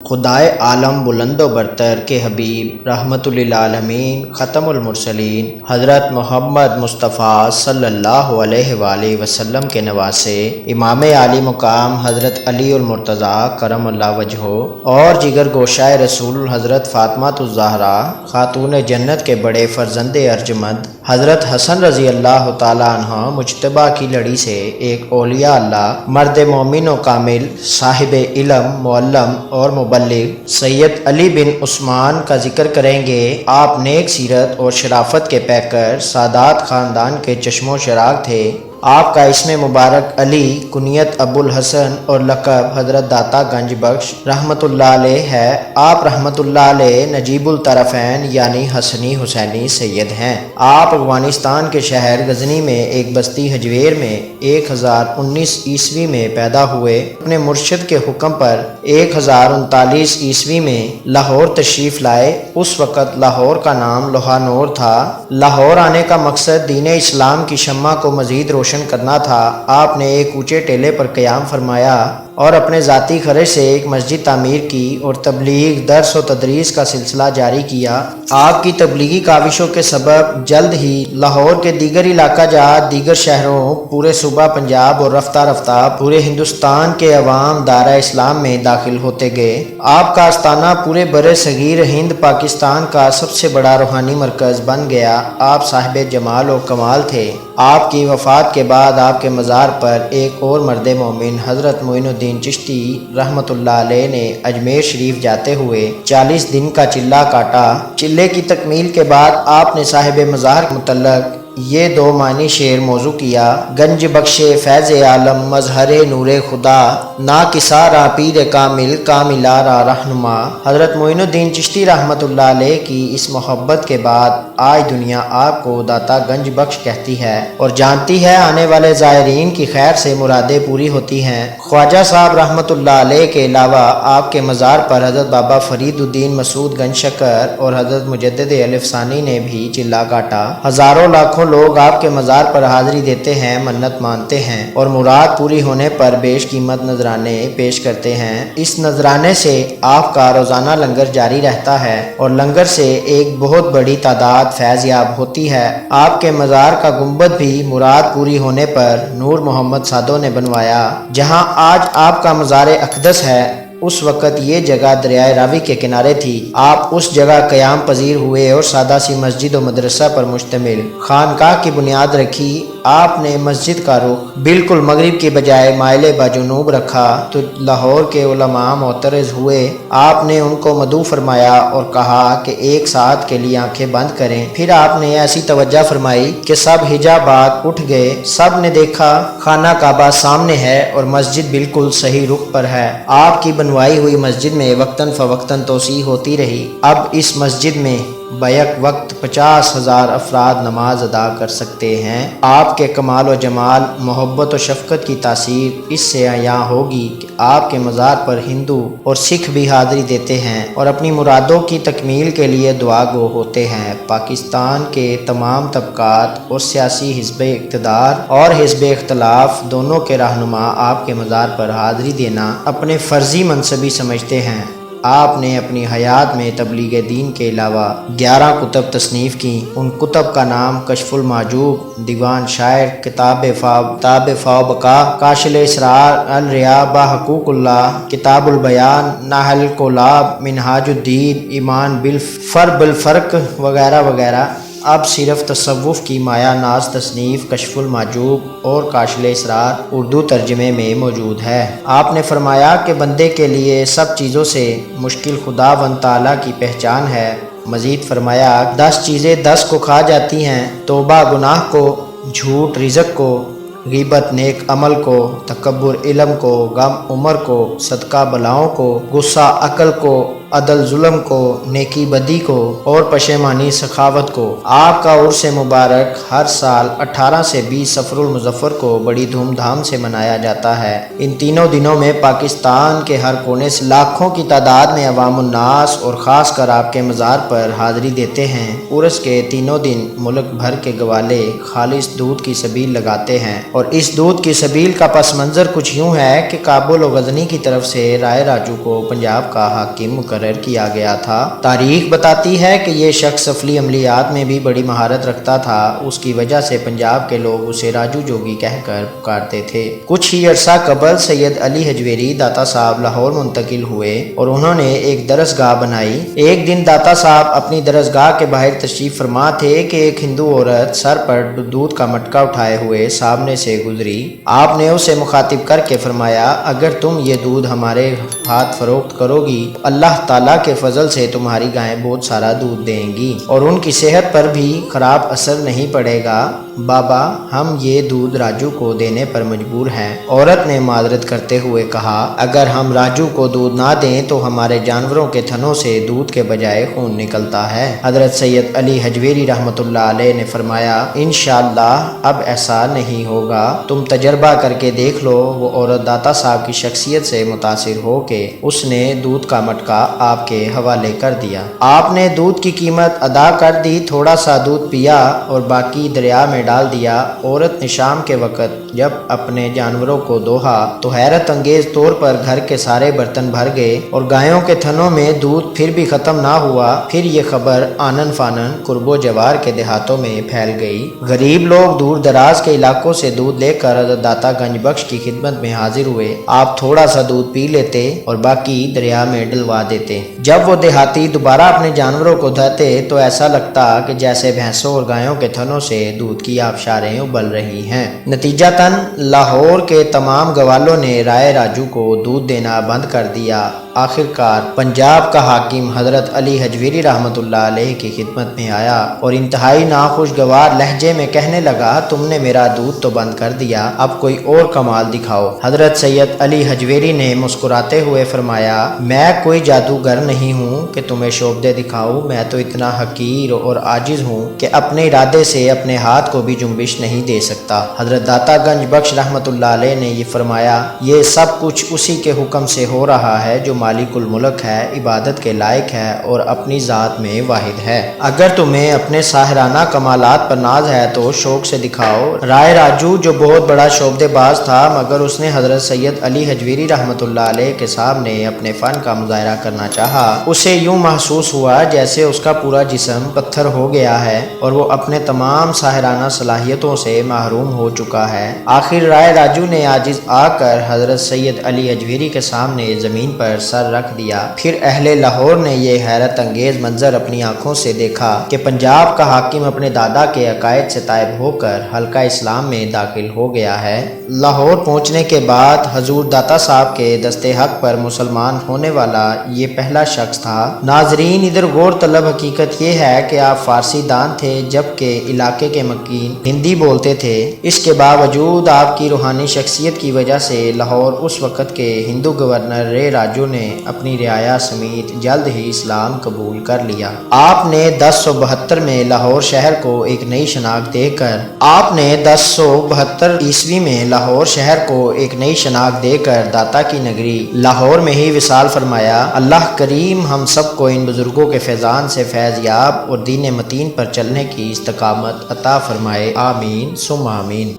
خدائے عالم بلند و برتر کے حبیب رحمت للعالمین ختم المرسلین حضرت محمد مصطفیٰ صلی اللہ علیہ وآلہ وسلم کے نواسے امام عالی مقام حضرت علی المرتضیٰ کرم اللہ وجہہ اور جگر گوشہ رسول حضرت فاطمہ الزہرا خاتون جنت کے بڑے فرزند ارجمند حضرت حسن رضی اللہ تعالیٰ عنہ مجتبیٰ کی لڑی سے ایک اولیاء اللہ مرد مومن و کامل صاحب علم معلم اور مبلغ سید علی بن عثمان کا ذکر کریں گے۔ آپ نیک سیرت اور شرافت کے پیکر سادات خاندان کے چشم و چراغ تھے۔ آپ کا اسم مبارک علی، کنیت ابو الحسن اور لقب حضرت داتا گنج بخش رحمت اللہ علیہ ہے۔ آپ رحمت اللہ علیہ نجیب الطرفین یعنی حسنی حسینی سید ہیں۔ آپ افغانستان کے شہر غزنی میں ایک بستی حجویر میں 1019 عیسوی میں پیدا ہوئے۔ اپنے مرشد کے حکم پر 1039 عیسوی میں لاہور تشریف لائے۔ اس وقت لاہور کا نام لوہانور تھا۔ لاہور آنے کا مقصد دین اسلام کی شمع کو مزید روشن کرنا تھا۔ آپ نے ایک اونچے ٹیلے پر قیام فرمایا اور اپنے ذاتی خرچ سے ایک مسجد تعمیر کی اور تبلیغ، درس و تدریس کا سلسلہ جاری کیا۔ آپ کی تبلیغی کاوشوں کے سبب جلد ہی لاہور کے دیگر علاقہ جات، دیگر شہروں، پورے صوبہ پنجاب اور رفتہ رفتہ پورے ہندوستان کے عوام دارہ اسلام میں داخل ہوتے گئے۔ آپ کا آستانہ پورے بر صغیر ہند پاکستان کا سب سے بڑا روحانی مرکز بن گیا۔ آپ صاحب جمال و کمال تھے۔ آپ کی وفات کے بعد آپ کے مزار پر ایک اور مرد مومن حضرت معین الدین چشتی رحمت اللہ علیہ نے اجمیر شریف جاتے ہوئے 40 دن کا چلہ کاٹا۔ چلے کی تکمیل کے بعد آپ نے صاحب مزار کے متعلق یہ دو معنی شعر موضوع کیا: گنج بخش فیض عالم مظہر نور خدا، نا کسارا پیر کامل کاملارا رہنما۔ حضرت معین الدین چشتی رحمت اللہ علیہ کی اس محبت کے بعد آج دنیا آپ کو داتا گنج بخش کہتی ہے اور جانتی ہے۔ آنے والے زائرین کی خیر سے مرادیں پوری ہوتی ہیں۔ خواجہ صاحب رحمت اللہ علیہ کے علاوہ آپ کے مزار پر حضرت بابا فرید الدین مسعود گنج شکر اور حضرت مجدد الف ثانی نے بھی چلہ کاٹا۔ ہزاروں لاکھوں لوگ آپ کے مزار پر حاضری دیتے ہیں، منت مانتے ہیں اور مراد پوری ہونے پر بیش قیمت نذرانے پیش کرتے ہیں۔ اس نذرانے سے آپ کا روزانہ لنگر جاری رہتا ہے اور لنگر سے ایک بہت بڑی تعداد فیض یاب ہوتی ہے۔ آپ کے مزار کا گنبد بھی مراد پوری ہونے پر نور محمد سادو نے بنوایا۔ جہاں آج آپ کا مزار اقدس ہے، اس وقت یہ جگہ دریائے راوی کے کنارے تھی۔ آپ اس جگہ قیام پذیر ہوئے اور سادہ سی مسجد و مدرسہ پر مشتمل خانقاہ کی بنیاد رکھی۔ آپ نے مسجد کا رخ بالکل مغرب کی بجائے مائل بجنوب رکھا تو لاہور کے علماء معترض ہوئے۔ آپ نے ان کو مدعو فرمایا اور کہا کہ ایک ساتھ کے لیے آنکھیں بند کریں۔ پھر آپ نے ایسی توجہ فرمائی کہ سب حجابات اٹھ گئے۔ سب نے دیکھا خانہ کعبہ سامنے ہے اور مسجد بالکل صحیح رخ پر ہے۔ آپ کی بنوائی ہوئی مسجد میں وقتاً فوقتاً توسیع ہوتی رہی۔ اب اس مسجد میں بیک وقت 50,000 افراد نماز ادا کر سکتے ہیں۔ آپ کے کمال و جمال، محبت و شفقت کی تاثیر اس سے عیاں ہوگی کہ آپ کے مزار پر ہندو اور سکھ بھی حاضری دیتے ہیں اور اپنی مرادوں کی تکمیل کے لیے دعا گو ہوتے ہیں۔ پاکستان کے تمام طبقات اور سیاسی حزب اقتدار اور حزب اختلاف دونوں کے رہنما آپ کے مزار پر حاضری دینا اپنے فرضی منصبی سمجھتے ہیں۔ آپ نے اپنی حیات میں تبلیغ دین کے علاوہ 11 کتب تصنیف کی۔ ان کتب کا نام کشف المحجوب، دیوان شاعر، کتاب فاو بقا، کاشل اسرار، الریا بحقوق اللہ، کتاب البیان، نحل الکلاب، منہاج الدین، ایمان بالفرق وغیرہ وغیرہ۔ اب صرف تصوف کی مایا ناز تصنیف کشف المحجوب اور کاشل اسرار اردو ترجمے میں موجود ہے۔ آپ نے فرمایا کہ بندے کے لیے سب چیزوں سے مشکل خداوند تعالیٰ کی پہچان ہے۔ مزید فرمایا 10 چیزیں 10 کو کھا جاتی ہیں: توبہ گناہ کو، جھوٹ رزق کو، غیبت نیک عمل کو، تکبر علم کو، غم عمر کو، صدقہ بلاؤں کو، غصہ عقل کو عدل ظلم کو، نیکی بدی کو اور پشیمانی سخاوت کو۔ آپ کا عرس مبارک ہر سال 18 سے 20 صفر المظفر کو بڑی دھوم دھام سے منایا جاتا ہے۔ ان تینوں دنوں میں پاکستان کے ہر کونے سے لاکھوں کی تعداد میں عوام الناس اور خاص کر آپ کے مزار پر حاضری دیتے ہیں۔ عرس کے تینوں دن ملک بھر کے گوالے خالص دودھ کی سبیل لگاتے ہیں، اور اس دودھ کی سبیل کا پس منظر کچھ یوں ہے کہ کابل و غزنی کی طرف سے رائے راجو کو پنجاب کا حاکم مقرر کیا گیا تھا۔ تاریخ بتاتی ہے کہ یہ شخص سفلی عملیات میں بھی بڑی مہارت رکھتا تھا، اس کی وجہ سے پنجاب کے لوگ اسے راجو جوگی کہہ کر پکارتے تھے۔ کچھ ہی عرصہ قبل سید علی حجویری داتا صاحب لاہور منتقل ہوئے اور انہوں نے ایک درسگاہ بنائی۔ ایک دن داتا صاحب اپنی درسگاہ کے باہر تشریف فرما تھے کہ ایک ہندو عورت سر پر دودھ کا مٹکا اٹھائے ہوئے سامنے سے گزری۔ آپ نے اسے مخاطب کر کے فرمایا، اگر تم یہ دودھ ہمارے ہاتھ فروخت کرو گی تو اللہ تعالیٰ کے فضل سے تمہاری گائیں بہت سارا دودھ دیں گی اور ان کی صحت پر بھی خراب اثر نہیں پڑے گا۔ بابا، ہم یہ دودھ راجو کو دینے پر مجبور ہیں۔ عورت نے معذرت کرتے ہوئے کہا، اگر ہم راجو کو دودھ نہ دیں تو ہمارے جانوروں کے تھنوں سے دودھ کے بجائے خون نکلتا ہے۔ حضرت سید علی حجویری رحمۃ اللہ علیہ نے فرمایا، انشاءاللہ اب ایسا نہیں ہوگا، تم تجربہ کر کے دیکھ لو۔ وہ عورت داتا صاحب کی شخصیت سے متاثر ہو کے اس نے دودھ کا مٹکا آپ کے حوالے کر دیا۔ آپ نے دودھ کی قیمت ادا کر دی، تھوڑا سا دودھ پیا اور باقی دریا میں ڈال دیا۔ عورت نے شام کے وقت جب اپنے جانوروں کو دوہا تو حیرت انگیز طور پر گھر کے سارے برتن بھر گئے اور گایوں کے تھنوں میں دودھ پھر بھی ختم نہ ہوا۔ پھر یہ خبر آنن فانن قرب و جوار کے دیہاتوں میں پھیل گئی۔ غریب لوگ دور دراز کے علاقوں سے دودھ لے کر حضرت داتا گنج بخش کی خدمت میں حاضر ہوئے۔ آپ تھوڑا سا دودھ پی لیتے اور باقی دریا میں ڈلوا دیتے۔ جب وہ دیہاتی دوبارہ اپنے جانوروں کو دھاتے تو ایسا لگتا کہ جیسے بھینسوں اور گایوں کے تھنوں سے دودھ کی آبشاریں ابل رہی ہیں۔ نتیجتاً لاہور کے تمام گوالوں نے رائے راجو کو دودھ دینا بند کر دیا۔ آخرکار پنجاب کا حاکم حضرت علی حجویری رحمۃ اللہ علیہ کی خدمت میں آیا اور انتہائی ناخوشگوار لہجے میں کہنے لگا، تم نے میرا دودھ تو بند کر دیا، اب کوئی اور کمال دکھاؤ۔ حضرت سید علی حجویری نے مسکراتے ہوئے فرمایا، میں کوئی جادوگر نہیں ہوں کہ تمہیں شعبدے دکھاؤں، میں تو اتنا حقیر اور عاجز ہوں کہ اپنے ارادے سے اپنے ہاتھ کو بھی جنبش نہیں دے سکتا۔ حضرت داتا گنج بخش رحمۃ اللہ علیہ نے یہ فرمایا، یہ سب کچھ اسی کے حکم سے ہو رہا ہے جو مالک الملک ہے، عبادت کے لائق ہے اور اپنی ذات میں واحد ہے۔ اگر تمہیں اپنے ساحرانہ کمالات پر ناز ہے تو شوق سے دکھاؤ۔ رائے راجو جو بہت بڑا شعبدے باز تھا مگر اس نے حضرت سید علی حجویری رحمۃ اللہ علیہ کے سامنے اپنے فن کا مظاہرہ کرنا چاہا۔ اسے یوں محسوس ہوا جیسے اس کا پورا جسم پتھر ہو گیا ہے اور وہ اپنے تمام ساحرانہ صلاحیتوں سے محروم ہو چکا ہے۔ آخر رائے راجو نے عاجز آ کر حضرت سید علی حجویری کے سامنے زمین پر سر رکھ دیا۔ پھر اہل لاہور نے یہ حیرت انگیز منظر اپنی آنکھوں سے دیکھا کہ پنجاب کا حاکم اپنے دادا کے عقائد سے تائب ہو کر حلقہ اسلام میں داخل ہو گیا ہے۔ لاہور پہنچنے کے بعد حضور داتا صاحب کے دست حق پر مسلمان ہونے والا یہ پہلا شخص تھا۔ ناظرین، ادھر غور طلب حقیقت یہ ہے کہ آپ فارسی دان تھے جبکہ علاقے کے مکین ہندی بولتے تھے۔ اس کے باوجود آپ کی روحانی شخصیت کی وجہ سے لاہور اس وقت کے ہندو گورنر رے راجو نے اپنی رعایا سمیت جلد ہی اسلام قبول کر لیا۔ آپ نے 1072 میں لاہور شہر کو ایک نئی شناخت دے کر داتا کی نگری لاہور میں ہی وصال فرمایا۔ اللہ کریم ہم سب کو ان بزرگوں کے فیضان سے فیض یاب اور دین متین پر چلنے کی استقامت عطا فرمائے، آمین ثم آمین۔